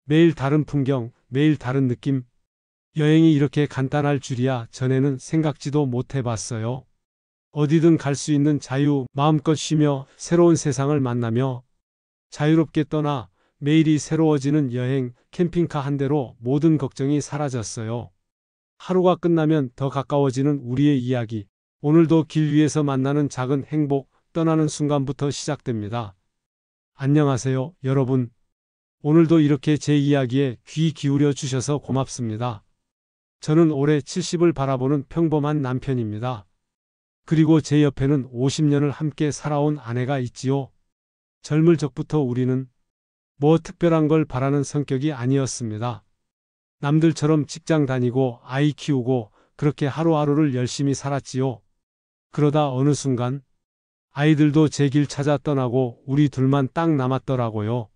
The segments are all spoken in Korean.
매일 다른 풍경, 매일 다른 느낌. 여행이 이렇게 간단할 줄이야 전에는 생각지도 못 해봤어요. 어디든 갈 수 있는 자유, 마음껏 쉬며 새로운 세상을 만나며 자유롭게 떠나 매일이 새로워지는 여행, 캠핑카 한 대로 모든 걱정이 사라졌어요. 하루가 끝나면 더 가까워지는 우리의 이야기. 오늘도 길 위에서 만나는 작은 행복, 떠나는 순간부터 시작됩니다. 안녕하세요, 여러분. 오늘도 이렇게 제 이야기에 귀 기울여 주셔서 고맙습니다. 저는 올해 70을 바라보는 평범한 남편입니다. 그리고 제 옆에는 50년을 함께 살아온 아내가 있지요. 젊을 적부터 우리는 뭐 특별한 걸 바라는 성격이 아니었습니다. 남들처럼 직장 다니고 아이 키우고 그렇게 하루하루를 열심히 살았지요. 그러다 어느 순간 아이들도 제 길 찾아 떠나고 우리 둘만 딱 남았더라고요.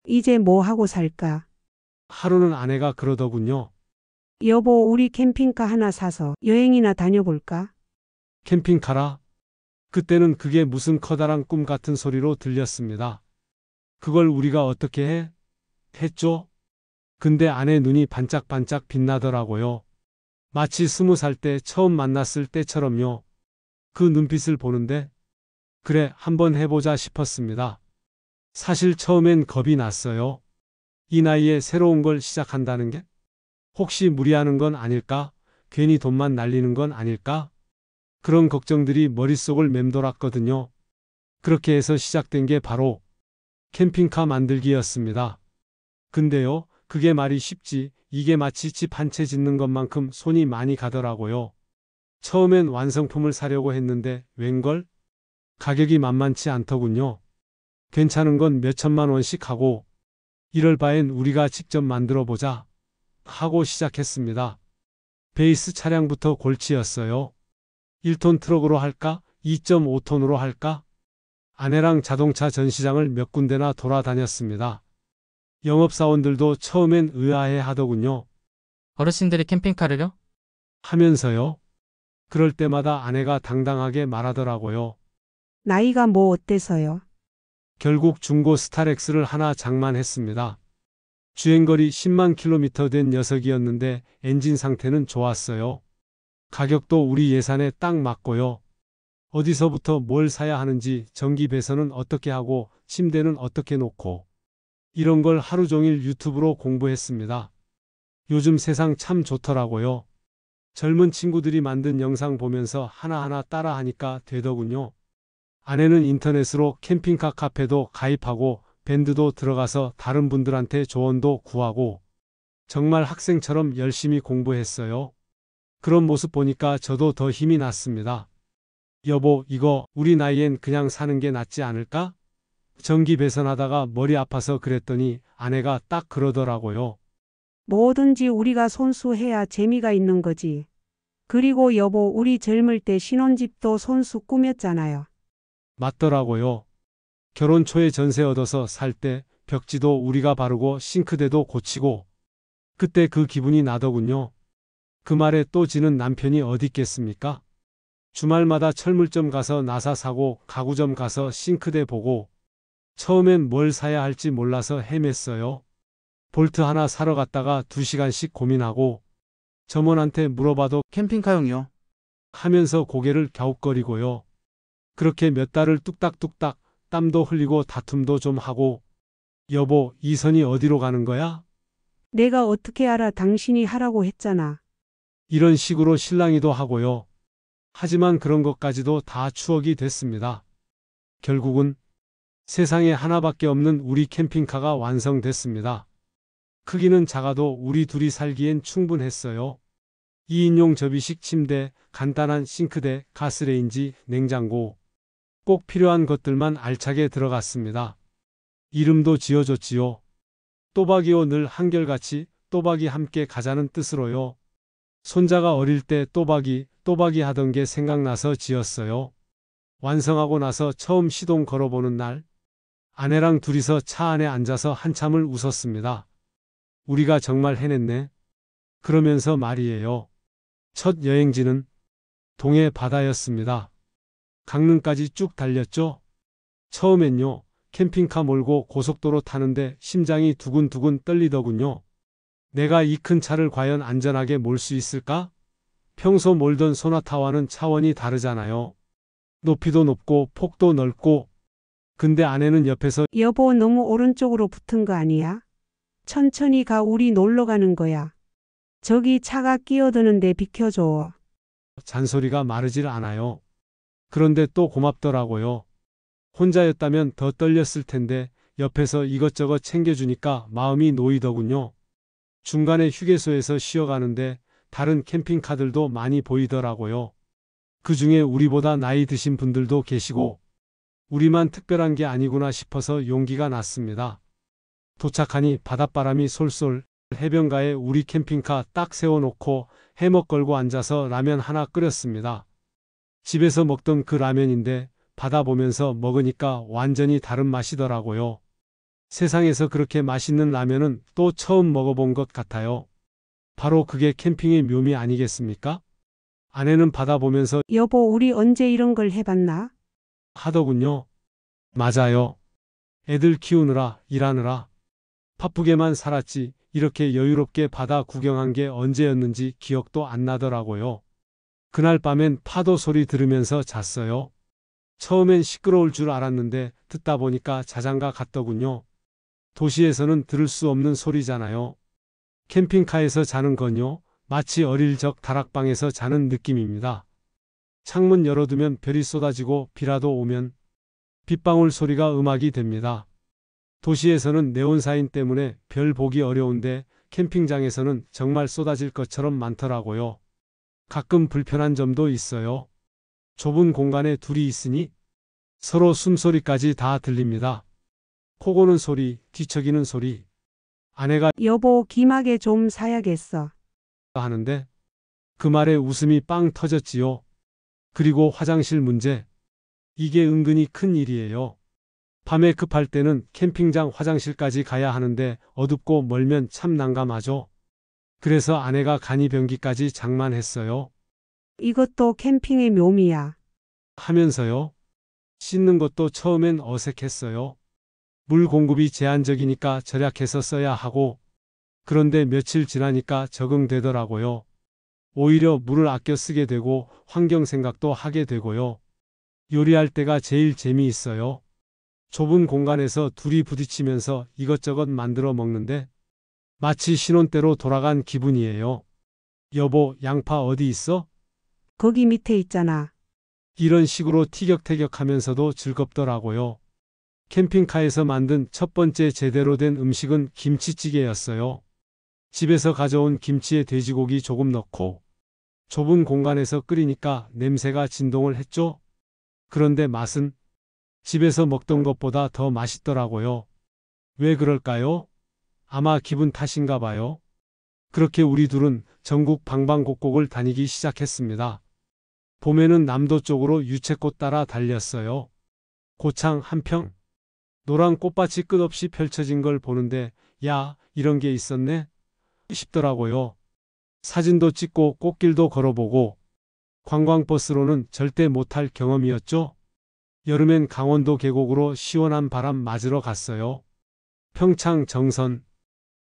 이제 뭐 하고 살까? 하루는 아내가 그러더군요. 여보, 우리 캠핑카 하나 사서 여행이나 다녀볼까? 캠핑카라? 그때는 그게 무슨 커다란 꿈 같은 소리로 들렸습니다. 그걸 우리가 어떻게 해? 했죠? 근데 아내 눈이 반짝반짝 빛나더라고요. 마치 20살 때 처음 만났을 때처럼요. 그 눈빛을 보는데 그래, 한번 해보자 싶었습니다. 사실 처음엔 겁이 났어요. 이 나이에 새로운 걸 시작한다는 게? 혹시 무리하는 건 아닐까? 괜히 돈만 날리는 건 아닐까? 그런 걱정들이 머릿속을 맴돌았거든요. 그렇게 해서 시작된 게 바로 캠핑카 만들기였습니다. 근데요, 그게 말이 쉽지, 이게 마치 집 한 채 짓는 것만큼 손이 많이 가더라고요. 처음엔 완성품을 사려고 했는데 웬걸? 가격이 만만치 않더군요. 괜찮은 건 몇천만 원씩 하고 이럴 바엔 우리가 직접 만들어 보자 하고 시작했습니다. 베이스 차량부터 골치였어요. 1톤 트럭으로 할까? 2.5톤으로 할까? 아내랑 자동차 전시장을 몇 군데나 돌아다녔습니다. 영업사원들도 처음엔 의아해 하더군요. 어르신들이 캠핑카를요? 하면서요. 그럴 때마다 아내가 당당하게 말하더라고요. 나이가 뭐 어때서요? 결국 중고 스타렉스를 하나 장만했습니다. 주행거리 10만 킬로미터 된 녀석이었는데 엔진 상태는 좋았어요. 가격도 우리 예산에 딱 맞고요. 어디서부터 뭘 사야 하는지, 전기 배선은 어떻게 하고 침대는 어떻게 놓고 이런 걸 하루 종일 유튜브로 공부했습니다. 요즘 세상 참 좋더라고요. 젊은 친구들이 만든 영상 보면서 하나하나 따라하니까 되더군요. 아내는 인터넷으로 캠핑카 카페도 가입하고 밴드도 들어가서 다른 분들한테 조언도 구하고 정말 학생처럼 열심히 공부했어요. 그런 모습 보니까 저도 더 힘이 났습니다. 여보, 이거 우리 나이엔 그냥 사는 게 낫지 않을까? 전기 배선하다가 머리 아파서 그랬더니 아내가 딱 그러더라고요. 뭐든지 우리가 손수해야 재미가 있는 거지. 그리고 여보, 우리 젊을 때 신혼집도 손수 꾸몄잖아요. 맞더라고요. 결혼 초에 전세 얻어서 살 때 벽지도 우리가 바르고 싱크대도 고치고 그때 그 기분이 나더군요. 그 말에 또 지는 남편이 어디 있겠습니까? 주말마다 철물점 가서 나사 사고 가구점 가서 싱크대 보고 처음엔 뭘 사야 할지 몰라서 헤맸어요. 볼트 하나 사러 갔다가 2시간씩 고민하고 점원한테 물어봐도 캠핑카용이요. 하면서 고개를 갸웃거리고요. 그렇게 몇 달을 뚝딱뚝딱 땀도 흘리고 다툼도 좀 하고 여보, 이 선이 어디로 가는 거야? 내가 어떻게 알아? 당신이 하라고 했잖아. 이런 식으로 실랑이도 하고요. 하지만 그런 것까지도 다 추억이 됐습니다. 결국은 세상에 하나밖에 없는 우리 캠핑카가 완성됐습니다. 크기는 작아도 우리 둘이 살기엔 충분했어요. 2인용 접이식 침대, 간단한 싱크대, 가스레인지, 냉장고. 꼭 필요한 것들만 알차게 들어갔습니다. 이름도 지어줬지요. 또박이요, 늘 한결같이 또박이 함께 가자는 뜻으로요. 손자가 어릴 때 또박이 하던 게 생각나서 지었어요. 완성하고 나서 처음 시동 걸어보는 날, 아내랑 둘이서 차 안에 앉아서 한참을 웃었습니다. 우리가 정말 해냈네. 그러면서 말이에요. 첫 여행지는 동해 바다였습니다. 강릉까지 쭉 달렸죠. 처음엔요, 캠핑카 몰고 고속도로 타는데 심장이 두근두근 떨리더군요. 내가 이 큰 차를 과연 안전하게 몰 수 있을까? 평소 몰던 소나타와는 차원이 다르잖아요. 높이도 높고 폭도 넓고. 근데 아내는 옆에서 여보, 너무 오른쪽으로 붙은 거 아니야? 천천히 가, 우리 놀러 가는 거야. 저기 차가 끼어드는데 비켜줘. 잔소리가 마르질 않아요. 그런데 또 고맙더라고요. 혼자였다면 더 떨렸을 텐데 옆에서 이것저것 챙겨주니까 마음이 놓이더군요. 중간에 휴게소에서 쉬어가는데 다른 캠핑카들도 많이 보이더라고요. 그 중에 우리보다 나이 드신 분들도 계시고 우리만 특별한 게 아니구나 싶어서 용기가 났습니다. 도착하니 바닷바람이 솔솔, 해변가에 우리 캠핑카 딱 세워놓고 해먹 걸고 앉아서 라면 하나 끓였습니다. 집에서 먹던 그 라면인데 바다 보면서 먹으니까 완전히 다른 맛이더라고요. 세상에서 그렇게 맛있는 라면은 또 처음 먹어본 것 같아요. 바로 그게 캠핑의 묘미 아니겠습니까? 아내는 바다 보면서 여보, 우리 언제 이런 걸 해봤나? 하더군요. 맞아요. 애들 키우느라 일하느라 바쁘게만 살았지 이렇게 여유롭게 바다 구경한 게 언제였는지 기억도 안 나더라고요. 그날 밤엔 파도 소리 들으면서 잤어요. 처음엔 시끄러울 줄 알았는데 듣다 보니까 자장가 같더군요. 도시에서는 들을 수 없는 소리잖아요. 캠핑카에서 자는 건요, 마치 어릴 적 다락방에서 자는 느낌입니다. 창문 열어두면 별이 쏟아지고 비라도 오면 빗방울 소리가 음악이 됩니다. 도시에서는 네온사인 때문에 별 보기 어려운데 캠핑장에서는 정말 쏟아질 것처럼 많더라고요. 가끔 불편한 점도 있어요. 좁은 공간에 둘이 있으니 서로 숨소리까지 다 들립니다. 코 고는 소리, 뒤척이는 소리. 아내가 여보, 귀마개 좀 사야겠어. 하는데 그 말에 웃음이 빵 터졌지요. 그리고 화장실 문제. 이게 은근히 큰 일이에요. 밤에 급할 때는 캠핑장 화장실까지 가야 하는데 어둡고 멀면 참 난감하죠. 그래서 아내가 간이변기까지 장만했어요. 이것도 캠핑의 묘미야. 하면서요. 씻는 것도 처음엔 어색했어요. 물 공급이 제한적이니까 절약해서 써야 하고, 그런데 며칠 지나니까 적응되더라고요. 오히려 물을 아껴 쓰게 되고 환경 생각도 하게 되고요. 요리할 때가 제일 재미있어요. 좁은 공간에서 둘이 부딪히면서 이것저것 만들어 먹는데 마치 신혼 때로 돌아간 기분이에요. 여보, 양파 어디 있어? 거기 밑에 있잖아. 이런 식으로 티격태격하면서도 즐겁더라고요. 캠핑카에서 만든 첫 번째 제대로 된 음식은 김치찌개였어요. 집에서 가져온 김치에 돼지고기 조금 넣고 좁은 공간에서 끓이니까 냄새가 진동을 했죠. 그런데 맛은 집에서 먹던 것보다 더 맛있더라고요. 왜 그럴까요? 아마 기분 탓인가 봐요. 그렇게 우리 둘은 전국 방방곡곡을 다니기 시작했습니다. 봄에는 남도 쪽으로 유채꽃 따라 달렸어요. 고창 한평. 노란 꽃밭이 끝없이 펼쳐진 걸 보는데 야, 이런 게 있었네? 싶더라고요. 사진도 찍고 꽃길도 걸어보고 관광버스로는 절대 못할 경험이었죠. 여름엔 강원도 계곡으로 시원한 바람 맞으러 갔어요. 평창 정선.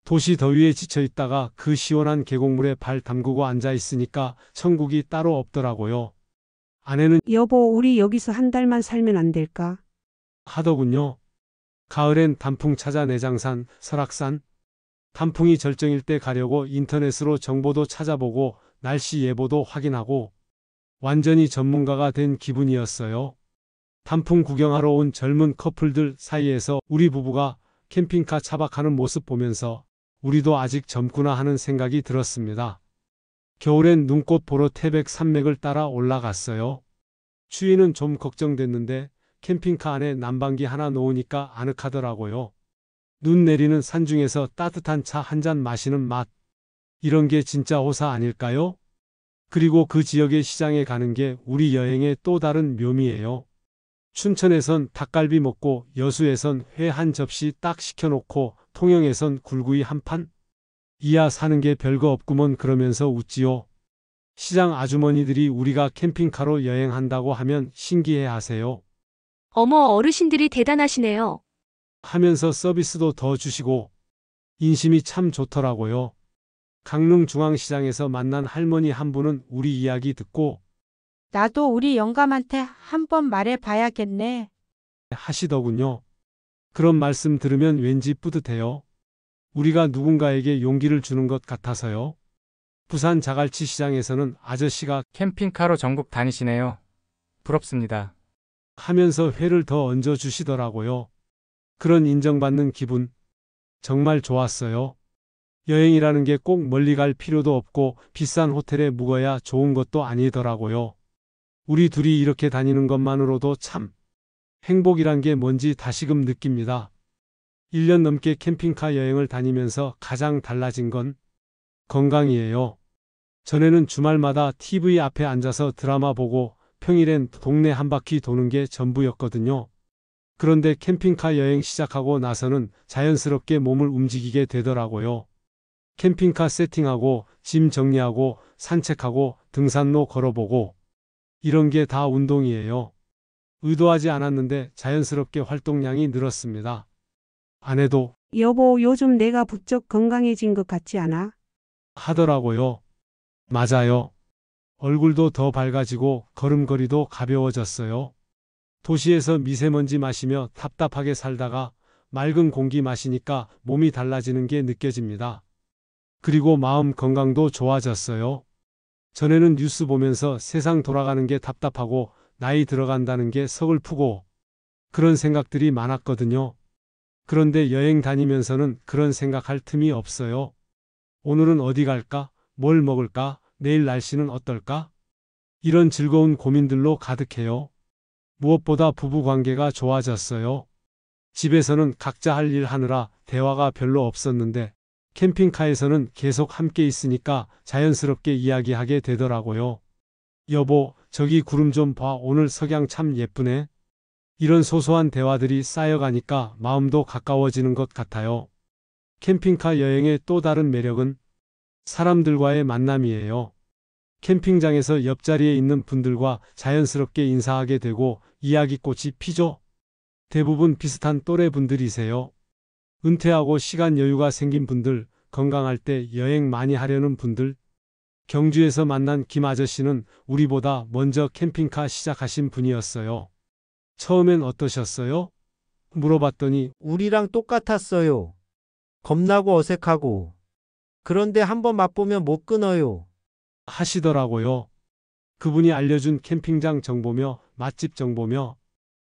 도시 더위에 지쳐 있다가 그 시원한 계곡물에 발 담그고 앉아 있으니까 천국이 따로 없더라고요. 아내는 여보, 우리 여기서 한 달만 살면 안 될까? 하더군요. 가을엔 단풍 찾아 내장산, 설악산. 단풍이 절정일 때 가려고 인터넷으로 정보도 찾아보고 날씨 예보도 확인하고 완전히 전문가가 된 기분이었어요. 단풍 구경하러 온 젊은 커플들 사이에서 우리 부부가 캠핑카 차박하는 모습 보면서 우리도 아직 젊구나 하는 생각이 들었습니다. 겨울엔 눈꽃 보러 태백 산맥을 따라 올라갔어요. 추위는 좀 걱정됐는데 캠핑카 안에 난방기 하나 놓으니까 아늑하더라고요. 눈 내리는 산중에서 따뜻한 차 한 잔 마시는 맛. 이런 게 진짜 호사 아닐까요? 그리고 그 지역의 시장에 가는 게 우리 여행의 또 다른 묘미예요. 춘천에선 닭갈비 먹고 여수에선 회 한 접시 딱 시켜놓고 통영에선 굴구이 한 판? 이야 사는 게 별거 없구먼 그러면서 웃지요. 시장 아주머니들이 우리가 캠핑카로 여행한다고 하면 신기해 하세요. 어머, 어르신들이 대단하시네요. 하면서 서비스도 더 주시고 인심이 참 좋더라고요. 강릉중앙시장에서 만난 할머니 한 분은 우리 이야기 듣고 나도 우리 영감한테 한번 말해 봐야겠네. 하시더군요. 그런 말씀 들으면 왠지 뿌듯해요. 우리가 누군가에게 용기를 주는 것 같아서요. 부산 자갈치 시장에서는 아저씨가 캠핑카로 전국 다니시네요. 부럽습니다. 하면서 회를 더 얹어 주시더라고요. 그런 인정받는 기분 정말 좋았어요. 여행이라는 게 꼭 멀리 갈 필요도 없고 비싼 호텔에 묵어야 좋은 것도 아니더라고요. 우리 둘이 이렇게 다니는 것만으로도 참 행복이란 게 뭔지 다시금 느낍니다. 1년 넘게 캠핑카 여행을 다니면서 가장 달라진 건 건강이에요. 전에는 주말마다 TV 앞에 앉아서 드라마 보고 평일엔 동네 한 바퀴 도는 게 전부였거든요. 그런데 캠핑카 여행 시작하고 나서는 자연스럽게 몸을 움직이게 되더라고요. 캠핑카 세팅하고 짐 정리하고 산책하고 등산로 걸어보고 이런 게 다 운동이에요. 의도하지 않았는데 자연스럽게 활동량이 늘었습니다. 아내도 여보, 요즘 내가 부쩍 건강해진 것 같지 않아? 하더라고요. 맞아요. 얼굴도 더 밝아지고 걸음걸이도 가벼워졌어요. 도시에서 미세먼지 마시며 답답하게 살다가 맑은 공기 마시니까 몸이 달라지는 게 느껴집니다. 그리고 마음 건강도 좋아졌어요. 전에는 뉴스 보면서 세상 돌아가는 게 답답하고 나이 들어간다는 게 서글프고 그런 생각들이 많았거든요. 그런데 여행 다니면서는 그런 생각할 틈이 없어요. 오늘은 어디 갈까? 뭘 먹을까? 내일 날씨는 어떨까? 이런 즐거운 고민들로 가득해요. 무엇보다 부부 관계가 좋아졌어요. 집에서는 각자 할 일 하느라 대화가 별로 없었는데 캠핑카에서는 계속 함께 있으니까 자연스럽게 이야기하게 되더라고요. 여보, 저기 구름 좀 봐. 오늘 석양 참 예쁘네. 이런 소소한 대화들이 쌓여가니까 마음도 가까워지는 것 같아요. 캠핑카 여행의 또 다른 매력은 사람들과의 만남이에요. 캠핑장에서 옆자리에 있는 분들과 자연스럽게 인사하게 되고 이야기꽃이 피죠. 대부분 비슷한 또래 분들이세요. 은퇴하고 시간 여유가 생긴 분들, 건강할 때 여행 많이 하려는 분들. 경주에서 만난 김 아저씨는 우리보다 먼저 캠핑카 시작하신 분이었어요. 처음엔 어떠셨어요? 물어봤더니 우리랑 똑같았어요. 겁나고 어색하고. 그런데 한번 맛보면 못 끊어요. 하시더라고요. 그분이 알려준 캠핑장 정보며 맛집 정보며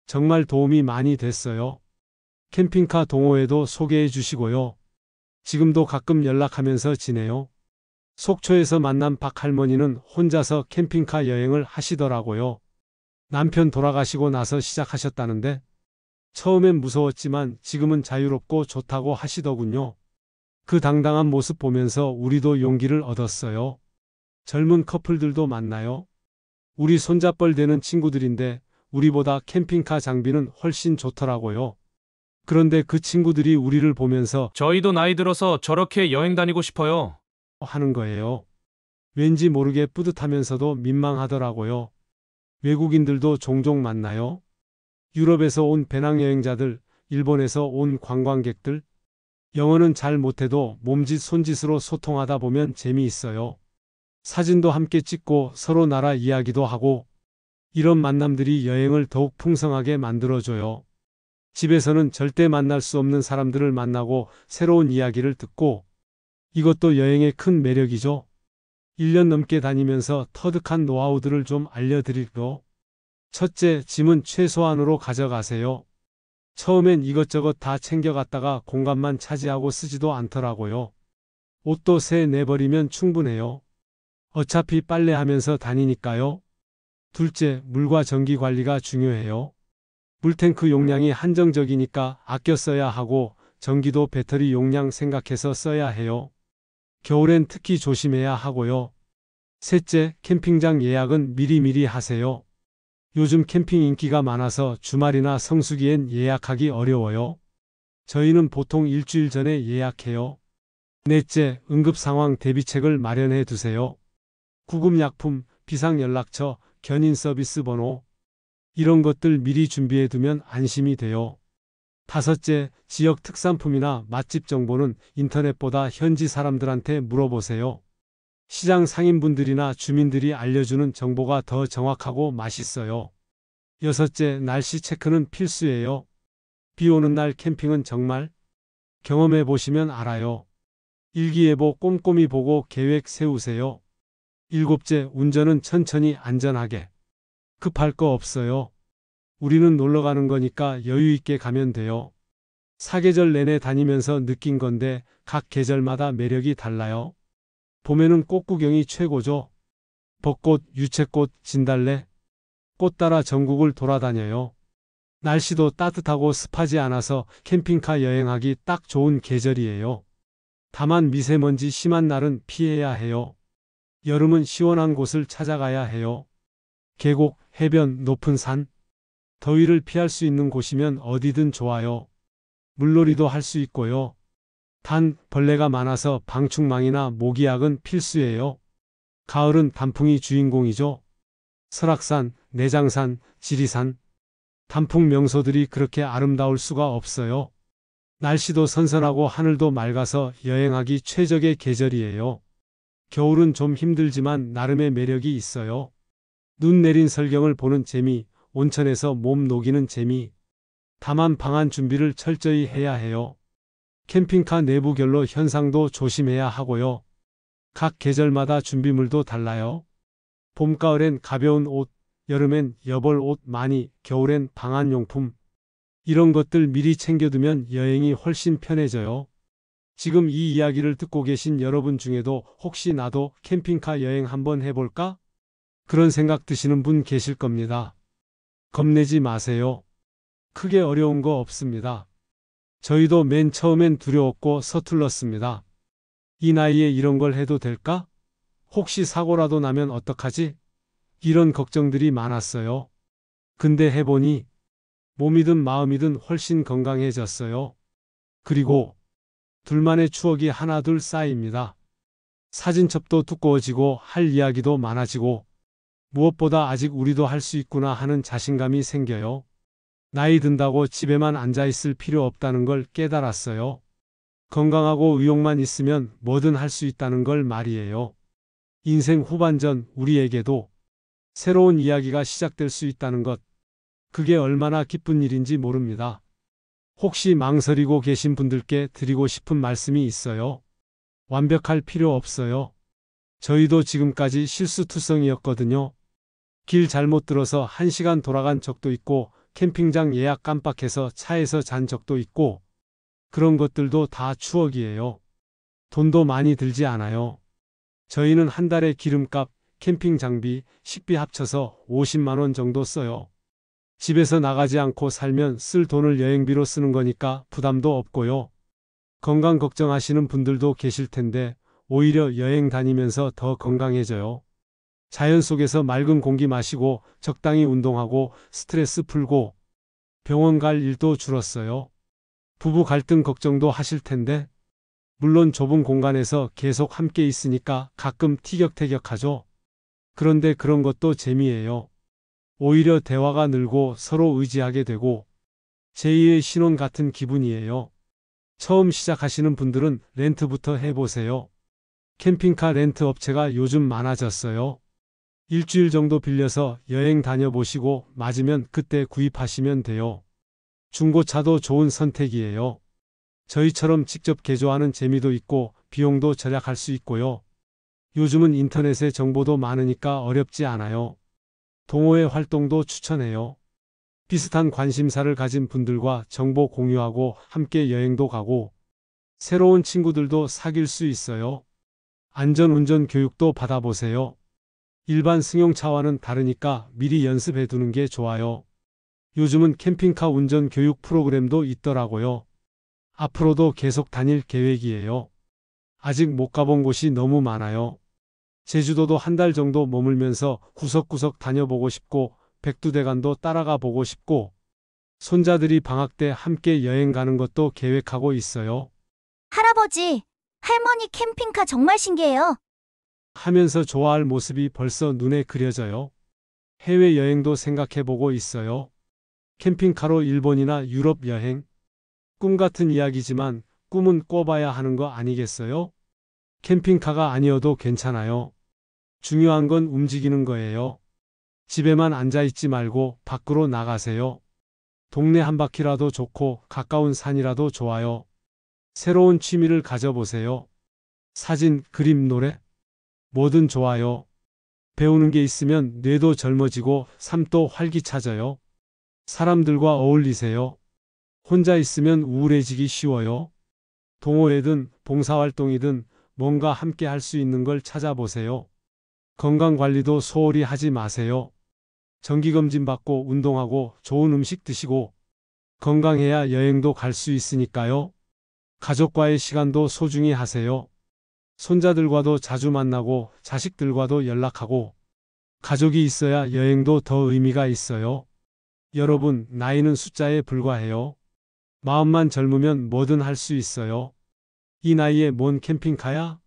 정말 도움이 많이 됐어요. 캠핑카 동호회도 소개해 주시고요. 지금도 가끔 연락하면서 지내요. 속초에서 만난 박 할머니는 혼자서 캠핑카 여행을 하시더라고요. 남편 돌아가시고 나서 시작하셨다는데 처음엔 무서웠지만 지금은 자유롭고 좋다고 하시더군요. 그 당당한 모습 보면서 우리도 용기를 얻었어요. 젊은 커플들도 만나요. 우리 손잡벌 되는 친구들인데 우리보다 캠핑카 장비는 훨씬 좋더라고요. 그런데 그 친구들이 우리를 보면서 저희도 나이 들어서 저렇게 여행 다니고 싶어요. 하는 거예요. 왠지 모르게 뿌듯하면서도 민망하더라고요. 외국인들도 종종 만나요. 유럽에서 온 배낭여행자들, 일본에서 온 관광객들. 영어는 잘 못해도 몸짓 손짓으로 소통하다 보면 재미있어요. 사진도 함께 찍고 서로 나라 이야기도 하고 이런 만남들이 여행을 더욱 풍성하게 만들어줘요. 집에서는 절대 만날 수 없는 사람들을 만나고 새로운 이야기를 듣고 이것도 여행의 큰 매력이죠. 1년 넘게 다니면서 터득한 노하우들을 좀 알려드릴게요. 첫째, 짐은 최소한으로 가져가세요. 처음엔 이것저것 다 챙겨갔다가 공간만 차지하고 쓰지도 않더라고요. 옷도 새 내버리면 충분해요. 어차피 빨래하면서 다니니까요. 둘째, 물과 전기 관리가 중요해요. 물탱크 용량이 한정적이니까 아껴 써야 하고 전기도 배터리 용량 생각해서 써야 해요. 겨울엔 특히 조심해야 하고요. 셋째, 캠핑장 예약은 미리미리 하세요. 요즘 캠핑 인기가 많아서 주말이나 성수기엔 예약하기 어려워요. 저희는 보통 일주일 전에 예약해요. 넷째, 응급상황 대비책을 마련해 두세요. 구급약품, 비상연락처, 견인 서비스 번호 이런 것들 미리 준비해 두면 안심이 돼요. 5째, 지역 특산품이나 맛집 정보는 인터넷보다 현지 사람들한테 물어보세요. 시장 상인분들이나 주민들이 알려주는 정보가 더 정확하고 맛있어요. 6째, 날씨 체크는 필수예요. 비 오는 날 캠핑은 정말 경험해 보시면 알아요. 일기예보 꼼꼼히 보고 계획 세우세요. 7째, 운전은 천천히 안전하게. 급할 거 없어요. 우리는 놀러 가는 거니까 여유 있게 가면 돼요. 사계절 내내 다니면서 느낀 건데 각 계절마다 매력이 달라요. 봄에는 꽃 구경이 최고죠. 벚꽃, 유채꽃, 진달래. 꽃 따라 전국을 돌아다녀요. 날씨도 따뜻하고 습하지 않아서 캠핑카 여행하기 딱 좋은 계절이에요. 다만 미세먼지 심한 날은 피해야 해요. 여름은 시원한 곳을 찾아가야 해요. 계곡, 해변, 높은 산. 더위를 피할 수 있는 곳이면 어디든 좋아요. 물놀이도 할 수 있고요. 단, 벌레가 많아서 방충망이나 모기약은 필수예요. 가을은 단풍이 주인공이죠. 설악산, 내장산, 지리산. 단풍 명소들이 그렇게 아름다울 수가 없어요. 날씨도 선선하고 하늘도 맑아서 여행하기 최적의 계절이에요. 겨울은 좀 힘들지만 나름의 매력이 있어요. 눈 내린 설경을 보는 재미, 온천에서 몸 녹이는 재미. 다만 방안 준비를 철저히 해야 해요. 캠핑카 내부 결로 현상도 조심해야 하고요. 각 계절마다 준비물도 달라요. 봄, 가을엔 가벼운 옷, 여름엔 여벌 옷 많이, 겨울엔 방한용품. 이런 것들 미리 챙겨두면 여행이 훨씬 편해져요. 지금 이 이야기를 듣고 계신 여러분 중에도 혹시 나도 캠핑카 여행 한번 해볼까? 그런 생각 드시는 분 계실 겁니다. 겁내지 마세요. 크게 어려운 거 없습니다. 저희도 맨 처음엔 두려웠고 서툴렀습니다. 이 나이에 이런 걸 해도 될까? 혹시 사고라도 나면 어떡하지? 이런 걱정들이 많았어요. 근데 해보니 몸이든 마음이든 훨씬 건강해졌어요. 그리고 둘만의 추억이 하나둘 쌓입니다. 사진첩도 두꺼워지고 할 이야기도 많아지고 무엇보다 아직 우리도 할 수 있구나 하는 자신감이 생겨요. 나이 든다고 집에만 앉아있을 필요 없다는 걸 깨달았어요. 건강하고 의욕만 있으면 뭐든 할 수 있다는 걸 말이에요. 인생 후반전 우리에게도 새로운 이야기가 시작될 수 있다는 것. 그게 얼마나 기쁜 일인지 모릅니다. 혹시 망설이고 계신 분들께 드리고 싶은 말씀이 있어요. 완벽할 필요 없어요. 저희도 지금까지 실수투성이었거든요. 길 잘못 들어서 1시간 돌아간 적도 있고 캠핑장 예약 깜빡해서 차에서 잔 적도 있고 그런 것들도 다 추억이에요. 돈도 많이 들지 않아요. 저희는 한 달에 기름값, 캠핑 장비, 식비 합쳐서 50만 원 정도 써요. 집에서 나가지 않고 살면 쓸 돈을 여행비로 쓰는 거니까 부담도 없고요. 건강 걱정하시는 분들도 계실 텐데 오히려 여행 다니면서 더 건강해져요. 자연 속에서 맑은 공기 마시고 적당히 운동하고 스트레스 풀고 병원 갈 일도 줄었어요. 부부 갈등 걱정도 하실 텐데 물론 좁은 공간에서 계속 함께 있으니까 가끔 티격태격하죠. 그런데 그런 것도 재미예요. 오히려 대화가 늘고 서로 의지하게 되고 제2의 신혼 같은 기분이에요. 처음 시작하시는 분들은 렌트부터 해보세요. 캠핑카 렌트 업체가 요즘 많아졌어요. 일주일 정도 빌려서 여행 다녀보시고 맞으면 그때 구입하시면 돼요. 중고차도 좋은 선택이에요. 저희처럼 직접 개조하는 재미도 있고 비용도 절약할 수 있고요. 요즘은 인터넷에 정보도 많으니까 어렵지 않아요. 동호회 활동도 추천해요. 비슷한 관심사를 가진 분들과 정보 공유하고 함께 여행도 가고 새로운 친구들도 사귈 수 있어요. 안전운전 교육도 받아보세요. 일반 승용차와는 다르니까 미리 연습해 두는 게 좋아요. 요즘은 캠핑카 운전 교육 프로그램도 있더라고요. 앞으로도 계속 다닐 계획이에요. 아직 못 가본 곳이 너무 많아요. 제주도도 한 달 정도 머물면서 구석구석 다녀보고 싶고 백두대간도 따라가 보고 싶고 손자들이 방학 때 함께 여행 가는 것도 계획하고 있어요. 할아버지, 할머니 캠핑카 정말 신기해요. 하면서 좋아할 모습이 벌써 눈에 그려져요. 해외여행도 생각해보고 있어요. 캠핑카로 일본이나 유럽 여행, 꿈 같은 이야기지만 꿈은 꿔봐야 하는 거 아니겠어요? 캠핑카가 아니어도 괜찮아요. 중요한 건 움직이는 거예요. 집에만 앉아있지 말고 밖으로 나가세요. 동네 한 바퀴라도 좋고 가까운 산이라도 좋아요. 새로운 취미를 가져보세요. 사진, 그림, 노래? 뭐든 좋아요. 배우는 게 있으면 뇌도 젊어지고 삶도 활기차져요. 사람들과 어울리세요. 혼자 있으면 우울해지기 쉬워요. 동호회든 봉사활동이든 뭔가 함께 할 수 있는 걸 찾아보세요. 건강관리도 소홀히 하지 마세요. 정기검진 받고 운동하고 좋은 음식 드시고 건강해야 여행도 갈 수 있으니까요. 가족과의 시간도 소중히 하세요. 손자들과도 자주 만나고 자식들과도 연락하고 가족이 있어야 여행도 더 의미가 있어요. 여러분, 나이는 숫자에 불과해요. 마음만 젊으면 뭐든 할 수 있어요. 이 나이에 뭔 캠핑카야?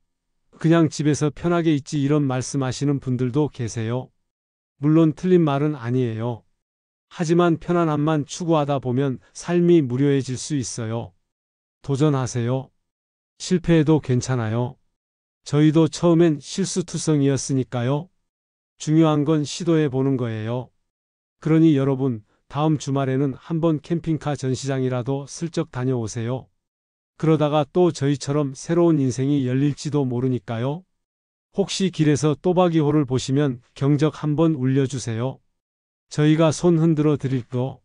그냥 집에서 편하게 있지 이런 말씀하시는 분들도 계세요. 물론 틀린 말은 아니에요. 하지만 편안함만 추구하다 보면 삶이 무료해질 수 있어요. 도전하세요. 실패해도 괜찮아요. 저희도 처음엔 실수투성이었으니까요. 중요한 건 시도해 보는 거예요. 그러니 여러분, 다음 주말에는 한번 캠핑카 전시장이라도 슬쩍 다녀오세요. 그러다가 또 저희처럼 새로운 인생이 열릴지도 모르니까요. 혹시 길에서 또박이호를 보시면 경적 한번 울려주세요. 저희가 손 흔들어 드릴 거.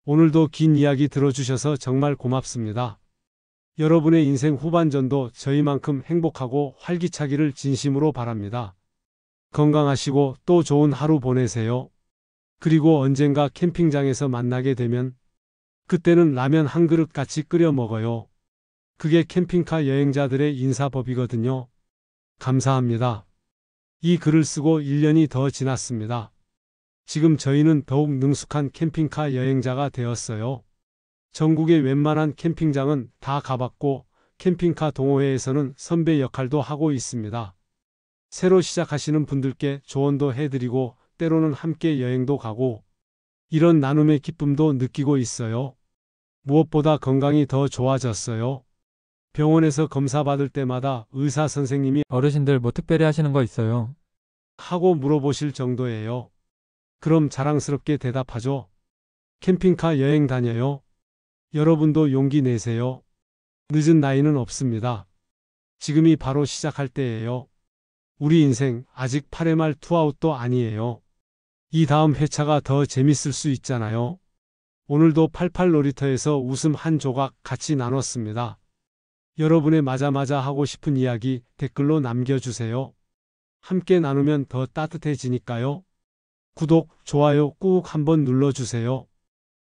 오늘도 긴 이야기 들어주셔서 정말 고맙습니다. 여러분의 인생 후반전도 저희만큼 행복하고 활기차기를 진심으로 바랍니다. 건강하시고 또 좋은 하루 보내세요. 그리고 언젠가 캠핑장에서 만나게 되면 그때는 라면 한 그릇 같이 끓여 먹어요. 그게 캠핑카 여행자들의 인사법이거든요. 감사합니다. 이 글을 쓰고 1년이 더 지났습니다. 지금 저희는 더욱 능숙한 캠핑카 여행자가 되었어요. 전국의 웬만한 캠핑장은 다 가봤고 캠핑카 동호회에서는 선배 역할도 하고 있습니다. 새로 시작하시는 분들께 조언도 해드리고 때로는 함께 여행도 가고 이런 나눔의 기쁨도 느끼고 있어요. 무엇보다 건강이 더 좋아졌어요. 병원에서 검사 받을 때마다 의사 선생님이 어르신들 뭐 특별히 하시는 거 있어요? 하고 물어보실 정도예요. 그럼 자랑스럽게 대답하죠. 캠핑카 여행 다녀요. 여러분도 용기 내세요. 늦은 나이는 없습니다. 지금이 바로 시작할 때예요. 우리 인생 아직 8회 말 투아웃도 아니에요. 이 다음 회차가 더 재밌을 수 있잖아요. 오늘도 88 놀이터에서 웃음 한 조각 같이 나눴습니다. 여러분의 맞아 하고 싶은 이야기 댓글로 남겨주세요. 함께 나누면 더 따뜻해지니까요. 구독, 좋아요 꾹 한번 눌러주세요.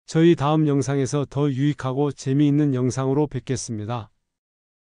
저희 다음 영상에서 더 유익하고 재미있는 영상으로 뵙겠습니다.